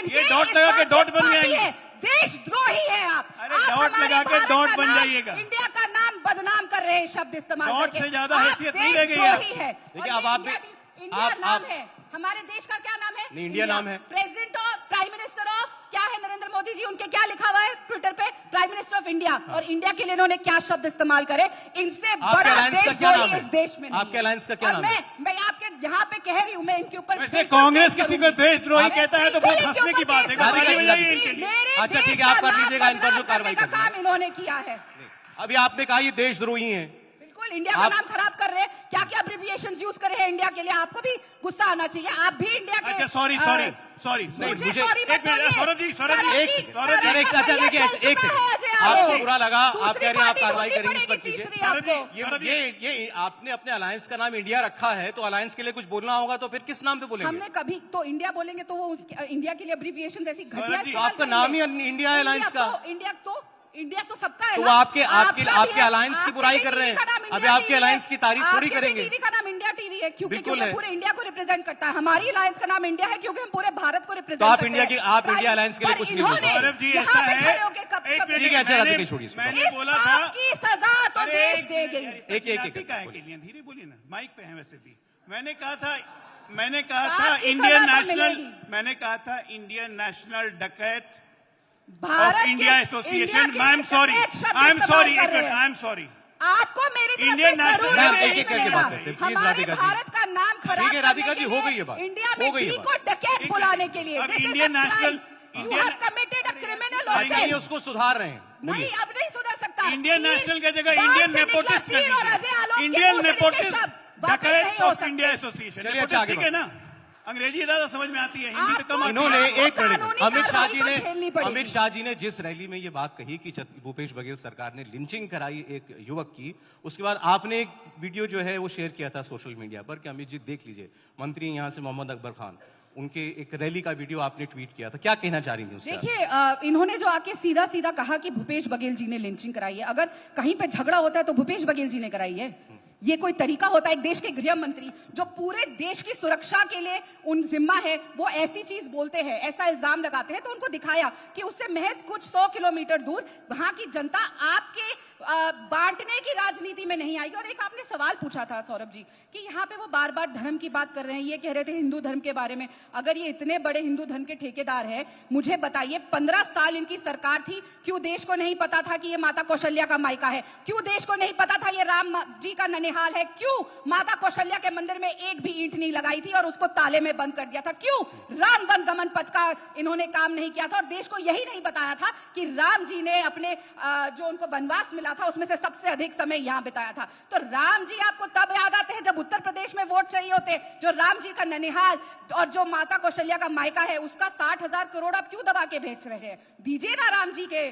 ये डॉट लगा के डॉट बन जाएंगे। देशद्रोही वही है आप। अरे आप डॉट हमारे लगा के भारत डॉट का बन नाम, जाइएगा। इंडिया का नाम बदनाम कर रहे हैं शब्द इस्तेमाल डॉट करके। से ज्यादा आप हैसियत नहीं रह गई है। देशद्रोही है। देखिए, और अब ये आप भी- इंडिया आप- नाम है, हमारे देश का क्या नाम है? नहीं, इंडिया नाम है। President of, prime minister of क्या है? नरेंद्र मोदी जी, उनके क्या लिखा हुआ है ट्विटर पे? Prime minister of India. और इंडिया के लिए इन्होंने क्या शब्द इस्तेमाल करे? इनसे आपके बड़ा अलायंस का क्या देशद्रोही नाम है? इस देश में नहीं आपके है। अलायंस का क्या और नाम है? मैं आपके यहाँ पे कह रही हूँ, मैं इनके ऊपर वैसे बिल्कुल कांग्रेस केस किसी को करूंगी। देशद्रोही अरे कहता है तो बिल्कुल बहुत इनके हंसने की ऊपर बात है। केस राधिका करूंगी। जी, राधिका जी। मेरे अच्छा, देश ठीक है, आप का कर नाम लीजिएगा इन पर जो बदनाम कार्रवाई करने का करनी है। काम इन्होंने किया है। अभी आपने कहा ये देशद्रोही हैं। बिल्कुल इंडिया का आप- नाम खराब कर रहे हैं। क्या क्या अब्रिविएशंस यूज कर रहे हैं इंडिया के लिए? आपको भी गुस्सा आना चाहिए। आप भी इंडिया के अच्छा सॉरी सॉरी सॉरी नहीं, मुझे मुझे- sorry मत एक मिनट, बोलिए। सौरभ जी, सौरभ जी, एक सेकंड, सर, एक अच्छा देखिए, एक सेकंड, आपको बुरा लगा, आप कह रहे हैं आप कार्रवाई करेंगे इस पर कीजिए। सौरभ जी, सौरभ जी, ये आपने अपने अलायंस का नाम इंडिया रखा है, तो अलायंस के लिए कुछ बोलना होगा तो फिर किस नाम पे बोलेंगे? हमने कभी तो इंडिया बोलेंगे तो वो इंडिया के लिए अब्रिविएशन ऐसी घटिया सौरभ जी, इस्तेमाल आपका नाम ही करेंगे। इंडिया है अलायंस का। इंडिया तो सबका है तो ना। आपके आपका भी है। अलायंस की बुराई कर रहे हैं। आपके टीवी का नाम अभी इंडिया आपके टीवी है। अलायंस की तारीफ थोड़ी आपके करेंगे। टीवी का नाम इंडिया टीवी है क्योंकि बिल्कुल क्योंकि है। पूरे इंडिया को रिप्रेजेंट करता है। हमारी अलायंस का नाम इंडिया है क्योंकि हम पूरे भारत को रिप्रेजेंट तो आप करते इंडिया हैं। की- आप इंडिया अलायंस के लिए पर कुछ नहीं बोल इन्होंने सौरभ जी, यहाँ ऐसा पे है, खड़े होके कब- एक कब- मिनट, ठीक है, अच्छा, मैंने- राधिका, छोड़िए इसको। मैंने इस बोला था, पाप की सजा तो अरे देश एक दे मिनट, गई। यार, एक- एक- जाति का है बोलिए। के लिए धीरे बोलिए ना, माइक पे है वैसे भी। मैंने कहा था आपकी इंडियन सजा तो नेशनल, मिलेगी। मैंने कहा था इंडियन नेशनल डकैत भारत ऑफ के- India association. India I am के सॉरी, एक शब्द आई एम इस्तेमाल सॉरी, कर रहे हैं। I am sorry. आपको मेरी तरफ इंडियन से नेशनल- जरूर मैम, नहीं एक-एक करके मिलेगा। बात करते हैं। प्लीज, हमारे राधिका जी। भारत का नाम खराब ठीक है, राधिका करने जी, के हो लिए, गई ये बात। इंडिया हो में गई ये डी बात। को डकैत बुलाने के लिए अब This is a Indian crime. National- You Indian- have committed a criminal अरे, चलिए offense. उसको सुधार रहे हैं। नहीं, बोलिए। अब नहीं सुधर सकता। इंडियन तीन नेशनल की जगह बार इंडियन से निकला नेपोटिस्ट कर तीन और अजय आलोक दीजिए। के इंडियन मुंह से निकले नेपोटिस्ट शब्द वापस नहीं डकैट्स हो ऑफ सकते। India association. चलिए, अच्छा, आगे ठीक है ना? अंग्रेजी ज्यादा समझ में आती है, हिंदी तो कम आपको- आती इन्होंने है। एक मिनट, कानूनी अमित शाह जी कार्रवाई तो झेलनी ने पड़ेगी। अमित शाह जी ने जिस रैली में ये बात कही कि भूपेश बघेल सरकार ने लिंचिंग कराई एक युवक की, उसके बाद आपने एक वीडियो जो है वो शेयर किया था सोशल मीडिया पर कि अमित जी देख लीजिए, मंत्री यहाँ से मोहम्मद अकबर खान, उनके एक रैली का वीडियो आपने ट्वीट किया था, क्या कहना चाह रही थी उससे? देखिए इन्होंने जो आके सीधा सीधा कहा कि भूपेश बघेल जी ने लिंचिंग कराई है। अगर कहीं पे झगड़ा होता है तो भूपेश बघेल जी ने कराई है। ये कोई तरीका होता है? एक देश के गृह मंत्री जो पूरे देश की सुरक्षा के लिए उन जिम्मा है, वो ऐसी चीज बोलते हैं, ऐसा इल्जाम लगाते हैं। तो उनको दिखाया कि उससे महज कुछ 100 किलोमीटर दूर वहां की जनता आपके बांटने की राजनीति में नहीं आएगी। और एक आपने सवाल पूछा था सौरभ जी कि यहाँ पे वो बार बार धर्म की बात कर रहे हैं, ये कह रहे थे हिंदू धर्म के बारे में। अगर ये इतने बड़े हिंदू धर्म के ठेकेदार हैं, मुझे बताइए 15 साल इनकी सरकार थी, क्यों देश को नहीं पता था कि ये माता कौशल्या का मायका है? क्यों देश को नहीं पता था ये राम जी का ननिहाल है? क्यों माता कौशल्या के मंदिर में एक भी ईंट नहीं लगाई थी और उसको ताले में बंद कर दिया था? क्यों राम वन गमन पथ का इन्होंने काम नहीं किया था और देश को यही नहीं बताया था कि राम जी ने अपने जो उनको वनवास मिला था उसमें से सबसे अधिक समय यहाँ बिताया था? तो राम जी आपको तब याद आते हैं जब उत्तर प्रदेश में वोट चाहिए होते, जो राम जी का ननिहाल और जो माता कौशल्या का मायका है उसका 60,000 करोड़ आप क्यों दबा के बेच रहे हैं? दीजिए ना राम जी के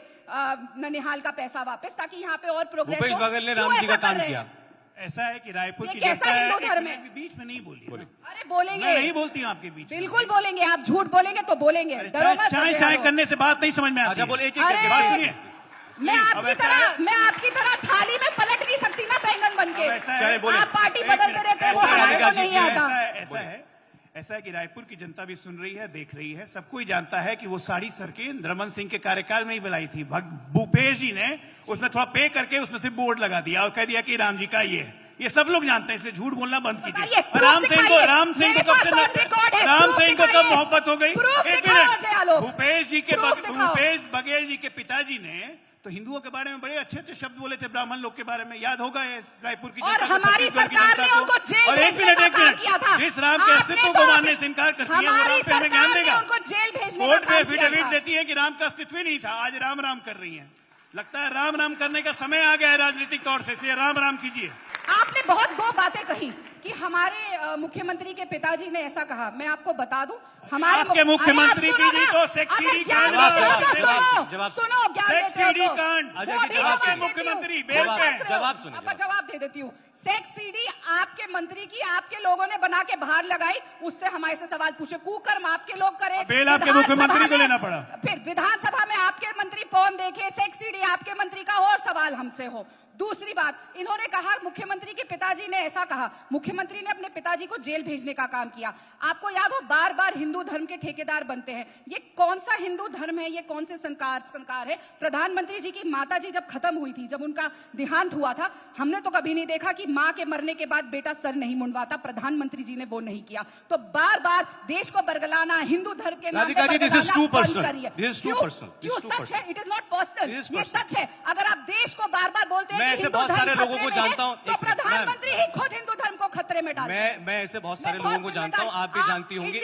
ननिहाल का पैसा वापस, ताकि यहाँ पे और प्रोग्रेस हो। भूपेश बघेल ने क्यों राम जी ऐसा का कर काम रहे किया। हैं? ऐसा है कि रायपुर ये की कैसा जनता है, हिंदू एक धर्म मिनट, है? बीच में नहीं बोलिए ना। अरे बोलेंगे, मैं नहीं बोलती हूँ आपके बीच में। बिल्कुल बोलेंगे। आप झूठ बोलेंगे तो बोलेंगे, अरे डरो मत। चाय अजय चाय आलोक। करने से बात नहीं समझ में आती अच्छा है। बोले, एक एक अरे, करके बात बात सुनिए। मैं अब आपकी ऐसा तरह है- मैं आपकी तरह थाली में पलट नहीं सकती ना बैंगन बन के। अब ऐसा है- चाहे बोले। आप पार्टी एक बदलते मिनट, रहते हैं, वो ऐसा है, हमारे को राधिका जी, नहीं आता। ऐसा है कि रायपुर की जनता भी सुन रही है, देख रही है, सब कोई जानता है कि वो सारी सड़कें रमन सिंह के कार्यकाल में ही बनाई थी। भूपेश जी ने उसमें थोड़ा पे करके उसमें से बोर्ड लगा दिया और कह दिया कि राम जी का ये सब लोग जानते हैं, इसलिए झूठ बोलना बंद बताइए, कीजिए। proof राम सिंह दिखाइए। को कब से मेरे पास on record है, राम proof सिंह को कब दिखाइए। मोहब्बत हो गई? Proof एक दिखाओ मिनट, अजय आलोक। भूपेश जी के Proof दिखाओ। भूपेश बघेल जी के पिताजी ने तो हिंदुओं के बारे में बड़े अच्छे अच्छे शब्द बोले थे, ब्राह्मण लोग के बारे में, याद होगा ये रायपुर की और जनता को, हमारी छत्तीसगढ़ की सरकार जनता ने को। उनको जेल और एक भेजने मिनट, का एक काम मिनट, किया था। जिस राम के आपने अस्तित्व तो को मानने से इनकार करती है वो हमारी राम पे हमें ज्ञान सरकार ने देगा। उनको जेल भेजने कोर्ट का में काम किया एफिडेविट था। देती है कि राम का अस्तित्व ही नहीं था, आज राम राम कर रही हैं। लगता है राम राम करने का समय आ गया है राजनीतिक तौर से, इसलिए राम राम कीजिए। आपने बहुत दो बातें कही कि हमारे मुख्यमंत्री के पिताजी ने ऐसा कहा। मैं आपको बता दूं, हमारे आपके मुख्यमंत्री अरे आप सुनो जी ना। तो सेक्स अबे सीडी ज्ञान कांड देते हो तो जवाब- सुनो, जवाब- सुनो ज्ञान सेक्स देते हो सीडी तो। कांड, अजय वो जी, अभी जवाब जवाब सुनिए। देती हूँ। मुख्यमंत्री, बेल जवाब- पे हंस रहे हो। जवाब सुनिए, अब जवाब। जवाब दे देती हूँ। सेक्स सीडी आपके मंत्री की आपके लोगों ने बना के बाहर लगाई, उससे हमारे से सवाल पूछे। कुकर्म आपके लोग करे, बेल आपके विधानसभा मुख्यमंत्री को में- लेना पड़ा। फिर विधानसभा में आपके मंत्री पौन देखे, सेक्स सीडी आपके मंत्री का, और सवाल हमसे हो। दूसरी बात, इन्होंने कहा मुख्यमंत्री के पिताजी ने ऐसा कहा, मुख्यमंत्री ने अपने पिताजी को जेल भेजने का काम किया। आपको याद हो बार बार हिंदू धर्म के ठेकेदार बनते हैं, ये कौन सा हिंदू धर्म है, ये कौन से संस्कार है? प्रधानमंत्री जी की माता जी जब खत्म हुई थी, जब उनका देहांत हुआ था, हमने तो कभी नहीं देखा कि मां के मरने के बाद बेटा सर नहीं मुंडवाता, प्रधानमंत्री जी ने वो नहीं किया। तो बार बार देश को बरगलाना, हिंदू धर्म के नाम Radhika ji, this is too personal. करिए। This is too क्यों? personal. This क्यों is too सच personal. है? It is not personal, This is ये personal. सच है। अगर आप देश को बार बार बोलते हैं मैं कि ऐसे हिंदू बहुत धर्म सारे लोगों खतरे को में जानता है, हूं। तो एक मिनट, प्रधानमंत्री ही खुद हिंदू धर्म को खतरे में डालते हैं। मैं ऐसे बहुत सारे मैं लोगों को बहुत जानता हूं, आप भी जानती होंगी।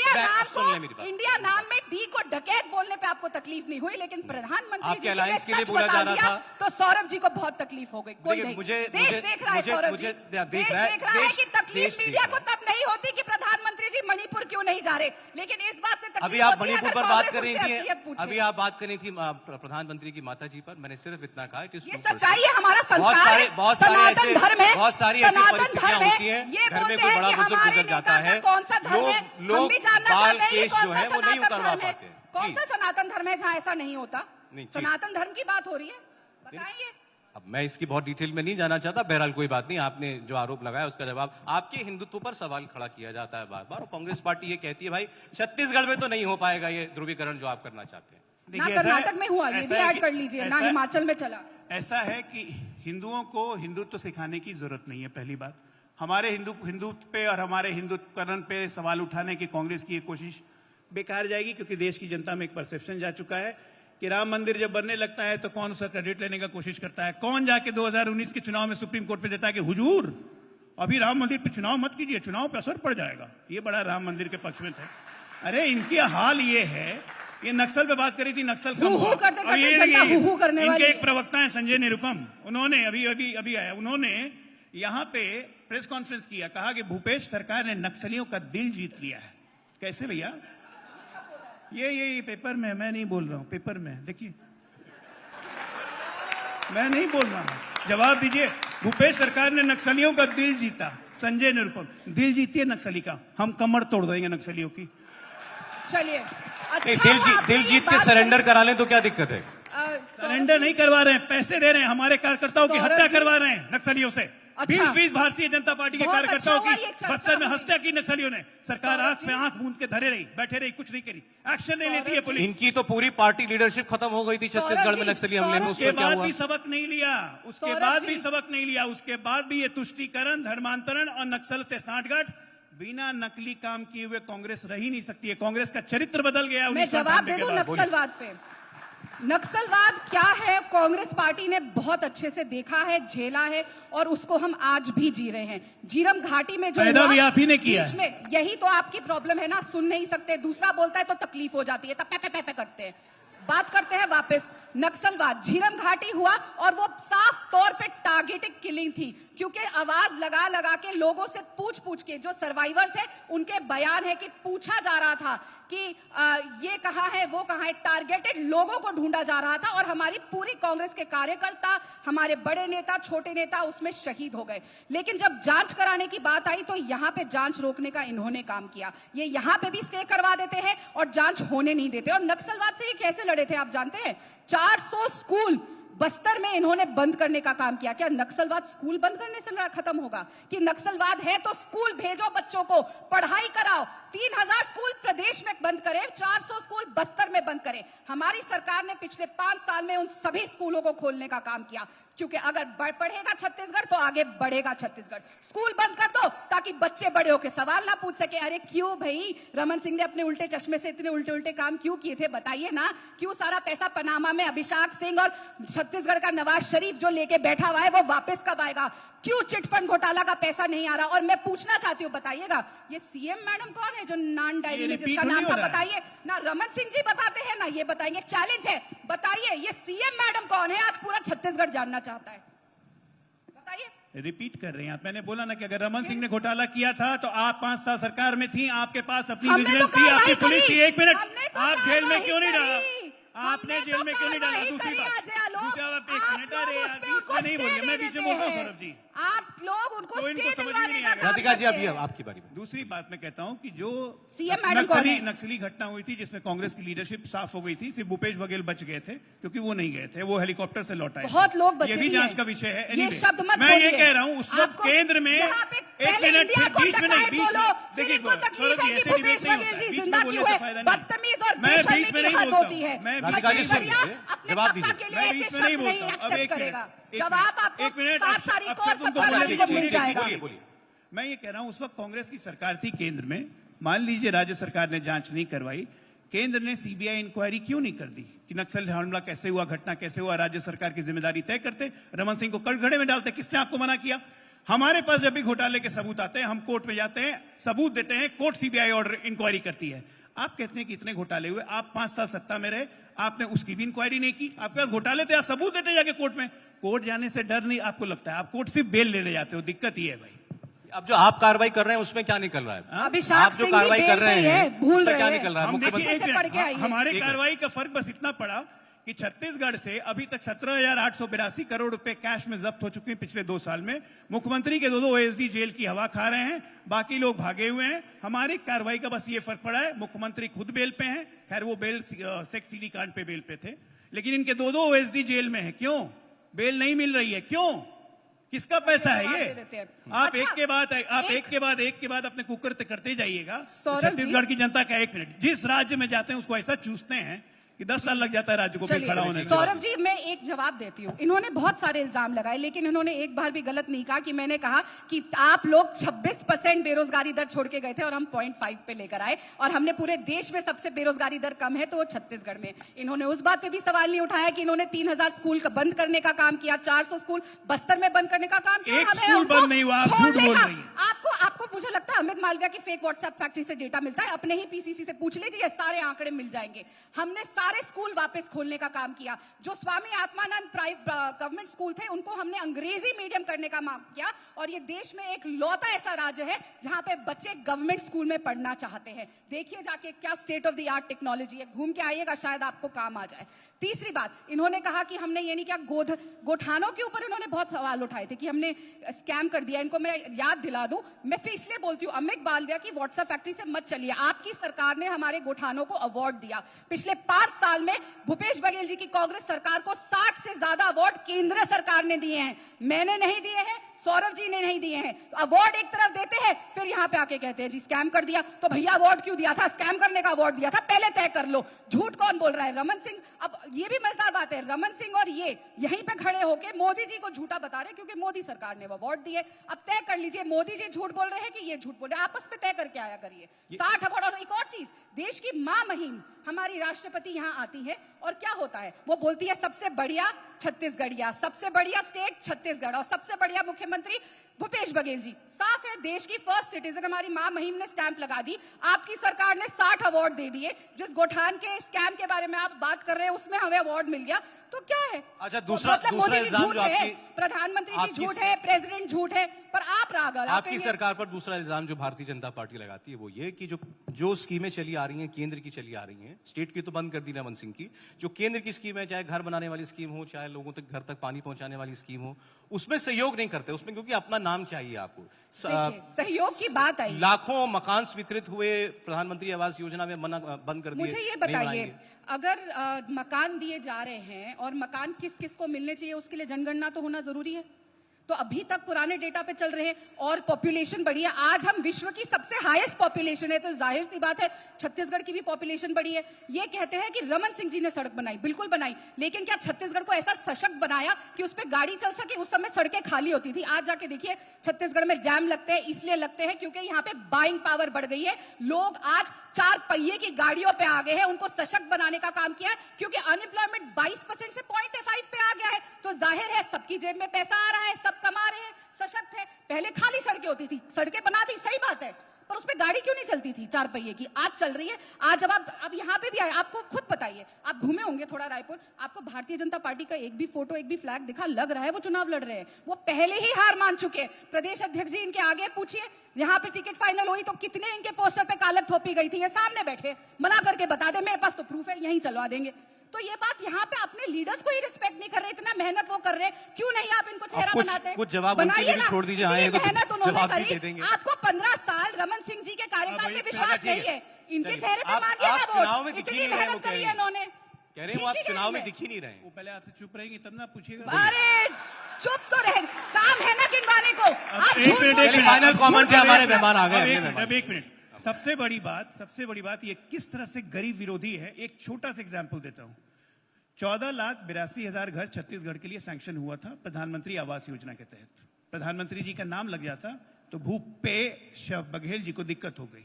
सुन ले मेरी बात। इंडिया नाम में डी को डकैत बोलने पे आपको तकलीफ नहीं हुई, लेकिन प्रधानमंत्री आपके जी अलायंस के लिए सच बोला बता जा रहा दिया, था। तो सौरभ जी को बहुत तकलीफ हो गई। कोई देखिए, नहीं, मुझे- देश मुझे- देख रहा है मुझे- सौरभ मुझे जी, देख देश रहा है, देख रहा है देश- कि तकलीफ देश देख मीडिया रहा को है। तब नहीं होती कि प्रधानमंत्री जी मणिपुर क्यों नहीं जा रहे, लेकिन इस बात से तकलीफ अभी आप होती है मणिपुर अगर पर बात कांग्रेस कर रही उनसे थी, असलियत पूछे। अभी आप बात कर रही थी प्रधानमंत्री की माता जी पर। मैंने सिर्फ इतना कहा कि ये सच्चाई है, हमारा बहुत संस्कार सारे है, बहुत सारे सनातन ऐसे धर्म है, बहुत सारी ऐसी सनातन परिस्थितियां धर्म है। होती हैं, ये घर में बोलते कोई हैं बड़ा कि बुजुर्ग हमारे गुजर जाता नेता है, का कौन सा धर्म है, हम लोग भी जानना बाल चाहते हैं केस कौन जो सा है वो नहीं सनातन उतरवा धर्म है। पाते। कौन सा Please। सनातन धर्म है जहाँ ऐसा नहीं होता? नहीं, ठीक। सनातन धर्म की बात हो रही है, बताइए। अब मैं इसकी बहुत डिटेल में नहीं जाना चाहता। बहरहाल कोई बात नहीं, आपने जो आरोप लगाया उसका जवाब, आपके हिंदुत्व पर सवाल खड़ा किया जाता है बार बार, और कांग्रेस पार्टी ये कहती है भाई छत्तीसगढ़ में तो नहीं हो पाएगा ये ध्रुवीकरण जो आप करना चाहते हैं। ना देखिए, ऐसा है- कर्नाटक में हुआ, ये ऐसा भी है ऐड कि- कर लीजिए, ना ऐसा- हिमाचल में चला। ऐसा है कि हिंदुओं को हिंदुत्व सिखाने की जरूरत नहीं है। पहली बात, हमारे हिंदुत्व पे और हमारे हिंदुत्वकरण पे सवाल उठाने की कांग्रेस की ये कोशिश बेकार जाएगी, क्योंकि देश की जनता में एक परसेप्शन जा चुका है कि राम मंदिर जब बनने लगता है तो कौन उसका क्रेडिट लेने का कोशिश करता है, कौन जाके 2019 के चुनाव में सुप्रीम कोर्ट पे देता है कि हुजूर अभी राम मंदिर पे चुनाव मत कीजिए, चुनाव पे असर पड़ जाएगा। ये बड़ा राम मंदिर के पक्ष में था। अरे इनकी हाल ये है, ये नक्सल पे बात करी थी, नक्सल कम हु-हु हुआ। करते और ये करते जनता हु-हु करने वाली इनके है। एक प्रवक्ता है संजय निरुपम, उन्होंने अभी आया, उन्होंने यहाँ पे प्रेस कॉन्फ्रेंस किया, कहा कि भूपेश सरकार ने नक्सलियों का दिल जीत लिया है। कैसे भैया? ये पेपर में, मैं नहीं बोल रहा हूं, पेपर में देखिए, मैं नहीं बोल रहा हूं, जवाब दीजिए। भूपेश सरकार ने नक्सलियों का दिल जीता, संजय निरुपम। दिल जीती है नक्सली का, हम कमर तोड़ देंगे नक्सलियों की। चलिए, नहीं, अच्छा हुआ आपने दिल ये जीत के बात सरेंडर करी। करा लें तो क्या दिक्कत है? सरेंडर नहीं करवा रहे हैं, पैसे दे रहे हैं, हमारे कार्यकर्ताओं की सौरभ हत्या जी। करवा रहे हैं नक्सलियों से। अच्छा। 20 भारतीय जनता पार्टी के बहुत कार्यकर्ताओं अच्छा हुआ की ये चर्चा बस्तर में हुई। हत्या की नक्सलियों ने। सरकार सौरभ आंख पे आंख मूंद के धरे रही, बैठे रही, कुछ नहीं करी, एक्शन नहीं लेती है पुलिस। इनकी तो पूरी पार्टी लीडरशिप खत्म हो गई थी छत्तीसगढ़ में जी, नक्सली हमले में, सौरभ उसके उसका क्या बाद हुआ? भी सबक नहीं लिया, उसके सौरभ बाद जी। भी सबक नहीं लिया, उसके बाद भी ये तुष्टीकरण, धर्मांतरण और नक्सल से सांठगांठ, बिना नकली काम किए हुए कांग्रेस रह ही नहीं सकती है। कांग्रेस का चरित्र बदल गया मैं जवाब 1998 दे दूं के बाद। नक्सलवाद पे। नक्सलवाद क्या है, कांग्रेस पार्टी ने बहुत अच्छे से देखा है, झेला है, और उसको हम आज भी जी रहे हैं। झीरम घाटी में जो पैदा हुआ, भी आप ही ने किया बीच में, यही तो आपकी प्रॉब्लम है ना, सुन नहीं सकते, दूसरा बोलता है तो तकलीफ हो जाती है, तब पे पे करते हैं। बात करते हैं वापस नक्सलवाद। झीरम घाटी हुआ और वो साफ तौर पे टारगेटेड किलिंग थी, क्योंकि आवाज लगा लगा के लोगों से पूछ के, जो सर्वाइवर्स है उनके बयान है कि पूछा जा रहा था कि ये कहाँ है, वो कहाँ है, टारगेटेड लोगों को ढूंढा जा रहा था, और हमारी पूरी कांग्रेस के कार्यकर्ता, हमारे बड़े नेता, छोटे नेता उसमें शहीद हो गए। लेकिन जब जांच कराने की बात आई तो यहाँ पे जांच रोकने का इन्होंने काम किया। ये यहाँ पे भी स्टे करवा देते हैं और जांच होने नहीं देते। और नक्सलवाद से ये कैसे लड़े थे आप जानते हैं? 400 स्कूल बस्तर में इन्होंने बंद करने का काम किया। क्या नक्सलवाद स्कूल बंद करने से खत्म होगा? कि नक्सलवाद है तो स्कूल भेजो, बच्चों को पढ़ाई कराओ। 3000 स्कूल प्रदेश में बंद करें, 400 स्कूल बस्तर में बंद करें। हमारी सरकार ने पिछले 5 साल में उन सभी स्कूलों को खोलने का काम किया, क्योंकि अगर बढ़ेगा छत्तीसगढ़ तो आगे बढ़ेगा छत्तीसगढ़। स्कूल बंद कर दो ताकि बच्चे बड़े होकर सवाल ना पूछ सके, अरे क्यों भाई रमन सिंह ने अपने उल्टे चश्मे से इतने उल्टे उल्टे काम क्यों किए थे, बताइए ना। क्यों सारा पैसा पनामा में अभिषेक सिंह और छत्तीसगढ़ का नवाज शरीफ जो लेके बैठा हुआ है वो वापस कब आएगा? क्यों चिटफंड घोटाला का पैसा नहीं आ रहा? और मैं पूछना चाहती हूँ, बताइएगा ये सीएम मैडम कौन है जो नॉन डायरी में जिसका नाम था, बताइए ना। रमन सिंह जी बताते हैं ना, ये बताएंगे, चैलेंज है, बताइए ये सीएम मैडम कौन है? आज पूरा छत्तीसगढ़ जानना चाहता है, बताइए। रिपीट कर रहे हैं आप। मैंने बोला ना कि अगर रमन सिंह ने घोटाला किया था तो आप 5 साल सरकार में थी, आपके पास अपनी हमने तो विजिलेंस थी, आपकी कार्रवाई पुलिस करी। थी। एक मिनट, हमने तो आप जेल में क्यों नहीं कार्रवाई रहा? करी। आपने जेल में क्यों नहीं डाला? दूसरी बात, दूसरा बात, एक मिनट, अरे यार बीच में नहीं बोलिए, मैं बीच में बोलता हूँ सौरभ जी, आप लोग उनको तो इनको स्टे समझ में दिलवाने नहीं का आएगा। काम राधिका जी करते अभी हैं। आपकी बारी में। दूसरी बात मैं कहता हूं कि जो सीएम मैडम कौन है? नक्सली घटना हुई थी जिसमें कांग्रेस की लीडरशिप साफ हो गई थी, सिर्फ भूपेश बघेल बच गए थे क्योंकि वो नहीं गए थे, वो हेलीकॉप्टर से लौट आए थे। बहुत लोग बचे ये भी भी जांच हैं। का विषय है। ये Anyway, शब्द मत मैं ये बोलिए। कह रहा हूं उस वक्त आपको केंद्र में यहाँ पे एक पहले मिनट, इंडिया को बीच में नहीं, तकलीफ बीच बोलो, में फिर देखिए इनको तकलीफ है कि ऐसे भूपेश डिबेट नहीं बघेल होता जी है, बीच जिंदा में क्यों बोलने है? से फायदा नहीं। बदतमीज और मैं बेशर्मी बीच में की नहीं हद बोलता होती है। हूं। मैं राधिका जी बीच में सुनिए, अपने जवाब पापा दीजिए। के मैं लिए बीच ऐसे में नहीं शब्द नहीं बोलता हूं। अब एक्सेप्ट एक करेगा। मिनट, जवाब आपको एक मिनट, 7 तारीख को और अफसर तुमको 17 बोलने तारीख को दीजिए, मिल जाएगा। बोलिए बोलिए। मैं ये कह रहा हूं उस वक्त कांग्रेस की सरकार थी केंद्र में, मान लीजिए राज्य सरकार ने जांच नहीं करवाई, केंद्र ने सीबीआई इंक्वायरी क्यों नहीं कर दी कि नक्सल हमला कैसे हुआ, घटना कैसे हुआ, राज्य सरकार की जिम्मेदारी तय करते, रमन सिंह को कटघरे में डालते? किसने आपको मना किया? हमारे पास जब भी घोटाले के सबूत आते हैं हम कोर्ट में जाते हैं, सबूत देते हैं, कोर्ट सीबीआई ऑर्डर इंक्वायरी करती है। आप कहते हैं कि इतने घोटाले हुए, आप 5 साल सत्ता में रहे, आपने उसकी भी इंक्वायरी नहीं की, आपके पास घोटाले थे, आप सबूत देते जाके कोर्ट में। कोर्ट जाने से डर नहीं आपको लगता है, आप कोर्ट सिर्फ बेल लेने जाते हो। दिक्कत ये है भाई। अब जो आप कार्रवाई कर रहे हैं उसमें क्या निकल रहा है? अभिषेक आप जो सिंह कार्रवाई भी कर बेल रहे पे हैं है, भूल उसमें क्या रहे हैं। निकल रहा है? हम देखिए मुख्यमंत्री एक से पढ़ के मिनट, आइए। हमारे एक मिनट। कार्रवाई का फर्क बस इतना पड़ा कि छत्तीसगढ़ से अभी तक 17,882 करोड़ रुपए कैश में जब्त हो चुके हैं पिछले 2 साल में। मुख्यमंत्री के 2 ओएसडी जेल की हवा खा रहे हैं, बाकी लोग भागे हुए हैं। हमारी कार्रवाई का बस ये फर्क पड़ा है, मुख्यमंत्री खुद बेल पे हैं, खैर वो बेल सेक्स सीडी कांड पे बेल पे थे, लेकिन इनके 2 ओएसडी जेल में है। क्यों बेल नहीं मिल रही है? क्यों? किसका पैसा है दे ये? देते हैं। आप अच्छा, एक के बाद एक के बाद अपने कुकर करते जाइएगा। सौरभ जी। छत्तीसगढ़ की जनता का एक मिनट, जिस राज्य में जाते हैं उसको ऐसा चूसते हैं कि 10 साल लग जाता है राज्य को फिर खड़ा होने चलिए में। सौरभ जी, मैं एक जवाब देती हूँ। इन्होंने बहुत सारे इल्जाम लगाए, लेकिन इन्होंने एक बार भी गलत नहीं कहा कि मैंने कहा कि आप लोग 26% बेरोजगारी दर छोड़ के गए थे और हम 0.5 पे लेकर आए, और हमने पूरे देश में सबसे बेरोजगारी दर कम है तो वो छत्तीसगढ़ में। इन्होंने उस बात पे भी सवाल नहीं उठाया कि इन्होंने 3,000 स्कूल बंद करने का काम किया, 400 स्कूल बस्तर में बंद करने का काम किया। एक हमें स्कूल उनको बंद नहीं हुआ, आप झूठ खोलने बोल का- रही हैं। आपको मुझे लगता है अमित मालविया की फेक व्हाट्सएप फैक्ट्री से डेटा मिलता है, अपने ही पीसीसी से पूछ लीजिए, सारे आंकड़े मिल जाएंगे। हमने सारे स्कूल वापस खोलने का काम किया। जो स्वामी आत्मानंद गवर्नमेंट स्कूल थे उनको हमने अंग्रेजी मीडियम करने का काम किया, और ये देश में एक लौता ऐसा राज्य है जहां पे बच्चे गवर्नमेंट स्कूल में पढ़ना चाहते हैं। देखिए जाके क्या state of the art technology है, घूम के आइएगा, शायद आपको काम आ जाए। तीसरी बात, इन्होंने कहा कि हमने ये नहीं किया, गोठानों के ऊपर इन्होंने बहुत सवाल उठाए थे कि हमने स्कैम कर दिया। इनको मैं याद दिला दूं, मैं फिर इसलिए बोलती हूँ, अमित मालविया की व्हाट्सएप फैक्ट्री से मत चलिए। आपकी सरकार ने हमारे गोठानों को अवार्ड दिया। पिछले 5 साल में भूपेश बघेल जी की कांग्रेस सरकार को 60 से ज्यादा अवार्ड केंद्र सरकार ने दिए हैं, मैंने नहीं दिए हैं, सौरभ जी ने नहीं दिए हैं। तो अवार्ड एक तरफ देते हैं, फिर यहां पे आके कहते हैं जी स्कैम कर दिया। तो भैया अवार्ड क्यों दिया था? स्कैम करने का अवार्ड दिया था, पहले तय कर लो। झूठ कौन बोल रहा है? रमन सिंह। अब ये भी मजेदार बात है, रमन सिंह और ये यहीं पे खड़े होके मोदी जी को झूठा बता रहे, क्योंकि मोदी सरकार ने अवार्ड दिए। अब तय कर लीजिए, मोदी जी झूठ बोल रहे हैं कि ये झूठ बोल रहे हैं, आपस में तय करके आया करिए। 60 अवार्ड। और एक और चीज, देश की मां महिम हमारी राष्ट्रपति यहां आती है और क्या होता है, वो बोलती है सबसे बढ़िया छत्तीसगढ़िया, सबसे बढ़िया स्टेट छत्तीसगढ़, और सबसे बढ़िया मुख्यमंत्री भूपेश बघेल जी। साफ है, देश की फर्स्ट सिटीजन हमारी मां महिम ने स्टैंप लगा दी। आपकी सरकार ने 60 अवार्ड दे दिए। जिस गोठान के स्कैम के बारे में आप बात कर रहे हैं उसमें हमें अवार्ड मिल गया, तो क्या है? अच्छा, दूसरा मोदी जी इल्जाम झूठ जो है, आपकी- प्रधानमंत्री जी आपकी- झूठ है, प्रेसिडेंट झूठ है, पर आप रागल आपकी सरकार पर दूसरा इल्जाम जो भारतीय जनता पार्टी लगाती है वो ये कि जो स्कीमें चली आ रही हैं, केंद्र की चली आ रही हैं, स्टेट की तो बंद कर दी रमन सिंह की, जो केंद्र की स्कीम है, चाहे घर बनाने वाली स्कीम हो, चाहे लोगों तक घर तक पानी पहुंचाने वाली स्कीम हो, उसमें सहयोग नहीं करते, उसमें क्योंकि अपना नाम चाहिए आपको। देखिए, सहयोग की बात आई, लाखों मकान स्वीकृत हुए, प्रधानमंत्री आवास योजना में बंद कर दिए। मुझे ये नहीं बताइए, बनाएंगे। अगर मकान दिए जा रहे हैं और मकान किस किस को मिलने चाहिए उसके लिए जनगणना तो होना जरूरी है। तो अभी तक पुराने डेटा पे चल रहे हैं और पॉपुलेशन बढ़ी है। आज हम विश्व की सबसे हाईएस्ट पॉपुलेशन है, तो जाहिर सी बात है छत्तीसगढ़ की भी पॉपुलेशन बढ़ी है। ये कहते हैं कि रमन सिंह जी ने सड़क बनाई, बिल्कुल बनाई, लेकिन क्या छत्तीसगढ़ को ऐसा सशक्त बनाया कि उस पर गाड़ी चल सके? उस समय सड़कें खाली होती थी। आज जाके देखिए छत्तीसगढ़ में जैम लगते हैं, इसलिए लगते हैं क्योंकि यहाँ पे बाइंग पावर बढ़ गई है। लोग आज 4 पहिए की गाड़ियों पे आ गए हैं, उनको सशक्त बनाने का काम किया है, क्योंकि अनएम्प्लॉयमेंट 22% से 0.5 पे आ गया है। तो जाहिर है सबकी जेब में पैसा आ रहा है, सब कमा रहे हैं, सशक्त है। पहले खाली सड़कें होती थी, सड़कें बना दी, सही बात है, पर उसपे गाड़ी क्यों नहीं चलती थी 4 पहिए की? आज चल रही है। आज जब आप अब यहाँ पे भी आए, आपको खुद बताइए, आप घूमे होंगे थोड़ा रायपुर, आपको भारतीय जनता पार्टी का एक भी फोटो, एक भी फ्लैग दिखा? लग रहा है वो चुनाव लड़ रहे हैं। वो पहले ही हार मान चुके हैं। प्रदेश अध्यक्ष जी इनके आगे पूछिए, यहाँ पे टिकट फाइनल हुई तो कितने इनके पोस्टर पे कालक थोपी गई थी, ये सामने बैठे, मना करके बता दे, मेरे पास तो प्रूफ है, यहीं चलवा देंगे। तो ये बात यहाँ पे अपने लीडर्स को ही रिस्पेक्ट नहीं कर रहे, इतना मेहनत वो कर रहे, क्यों नहीं आप इनको चेहरा बनाते? कुछ जवाब उनके लिए भी छोड़ दीजिए, आए तो मेहनत उन्होंने जवाब भी दे करी। देंगे। आपको 15 साल रमन सिंह जी के कार्यकाल में विश्वास नहीं है, इनके चलिए, चेहरे पे आप मांगिए ना चुनाव में वोट, दिख ही इतनी नहीं रहे, मेहनत वो कह करी रही है हैं। इन्होंने। कह रहे हैं वो आप चुनाव में दिख ही नहीं रहे हैं। वो पहले आपसे चुप रहेंगी तब ना पूछिएगा। अरे चुप तो रहे, काम है ना गिनवाने को। आप झूठ बोल चलिए, फाइनल कमेंट है, हमारे मेहमान आ गए, अब अगले एक मिनट, मेहमान। अब एक मिनट। सबसे बड़ी बात ये किस तरह से गरीब विरोधी है। एक छोटा सा एग्जांपल देता हूं। 14,82,000 घर छत्तीसगढ़ के लिए सैंक्शन हुआ था प्रधानमंत्री आवास योजना के तहत। प्रधानमंत्री जी का नाम लग जाता तो भूपेश बघेल जी को दिक्कत हो गई।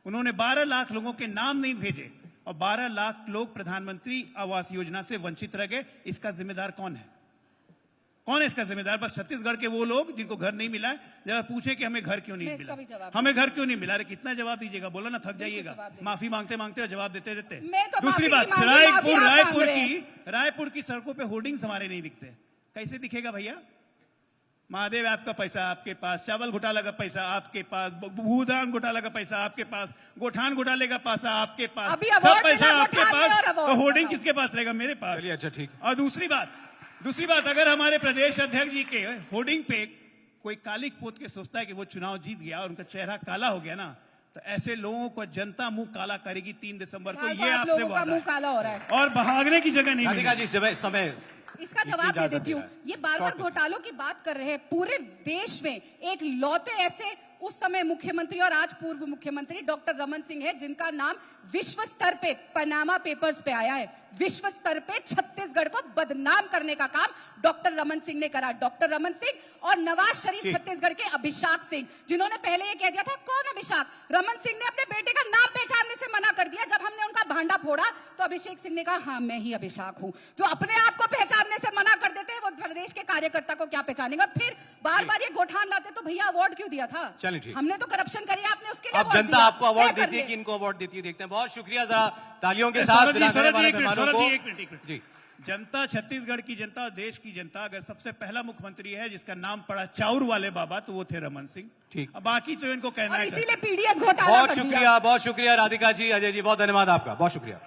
उन्होंने 12 लाख लोगों के नाम नहीं भेजे और 12 लाख लोग प्रधानमंत्री आवास योजना से वंचित रह गए। इसका जिम्मेदार कौन है? कौन है इसका जिम्मेदार? बस छत्तीसगढ़ के वो लोग जिनको घर नहीं मिला है। जरा पूछे कि हमें घर क्यों नहीं मैं इसका भी मिला, जवाब हमें घर क्यों नहीं मिला। अरे कितना जवाब दीजिएगा, बोलो ना, थक जाइएगा जवाब देंगे। माफी मांगते मांगते और जवाब देते देते। मैं तो दूसरी माफी बात, नहीं मांगी, माफी आप मांग रहे हैं। रायपुर की सड़कों पे होर्डिंग्स हमारे नहीं दिखते। कैसे दिखेगा भैया? महादेव आपका पैसा आपके पास, चावल घोटाला का पैसा आपके पास, भूदान घोटाला का पैसा आपके पास, गोठान घोटाले का पैसा आपके पास, अभी सब अवार्ड पैसा मिला आपके गोठान में और पास, अवार्ड। तो होर्डिंग किसके पास रहेगा? मेरे पास। चलिए, अच्छा ठीक। और दूसरी बात, अगर हमारे प्रदेश अध्यक्ष जी के होर्डिंग पे कोई कालिक पोत के सोचता है कि वो चुनाव जीत गया और उनका चेहरा काला हो गया ना, तो ऐसे लोगों को जनता मुंह काला करेगी 3 दिसंबर को। ये आप आपसे लोगों का वादा मुंह है। काला हो रहा है। और भागने की जगह नहीं राधिका मिलेगी। जी, समय इसका इतनी जवाब दे इजाजत देती हूँ। दे रहा है। ये बार बार शॉर्ट घोटालों की बात कर रहे हैं। पूरे देश में एक लौते ऐसे उस समय मुख्यमंत्री और आज पूर्व मुख्यमंत्री डॉक्टर रमन सिंह है, जिनका नाम विश्व स्तर पे पनामा पेपर्स पे आया है। विश्व स्तर पे छत्तीसगढ़ को बदनाम करने का काम डॉक्टर रमन सिंह ने करा। डॉक्टर रमन सिंह और नवाज शरीफ छत्तीसगढ़ के अभिषेक सिंह, जिन्होंने पहले ये कह दिया था। कौन अभिषेक? रमन सिंह ने अपने बेटे का नाम पहचानने से मना कर दिया। जब हमने उनका भांडा फोड़ा तो अभिषेक सिंह ने कहा, हाँ मैं ही अभिषेक हूं। जो अपने आप को पहचानने से मना कर देते हैं, वो प्रदेश के कार्यकर्ता को क्या पहचानेगा? फिर बार बार ये गोठान लाते, तो भैया अवार्ड क्यों दिया था? चलिए, ठीक। हमने तो करप्शन करी, आपने उसके लिए अब award जनता दिया। आपको अवार्ड तय कर देती है ले। कि इनको अवार्ड देती है, देखते हैं। बहुत शुक्रिया, जरा तालियों के साथ सौरभ जी, बिना सौरभ जी, हमारे एक मिनट, मेहमानों सौरभ को। जी, एक मिनट। जी, जनता, छत्तीसगढ़ की जनता और देश की जनता, अगर सबसे पहला मुख्यमंत्री है जिसका नाम पड़ा चाउर वाले बाबा, तो वो थे रमन सिंह। ठीक। अब बाकी तो इनको कहना और है। इसीलिए पीडीएस घोटाला बहुत कर दिया। शुक्रिया, बहुत शुक्रिया राधिका जी, अजय जी, बहुत धन्यवाद आपका, बहुत शुक्रिया।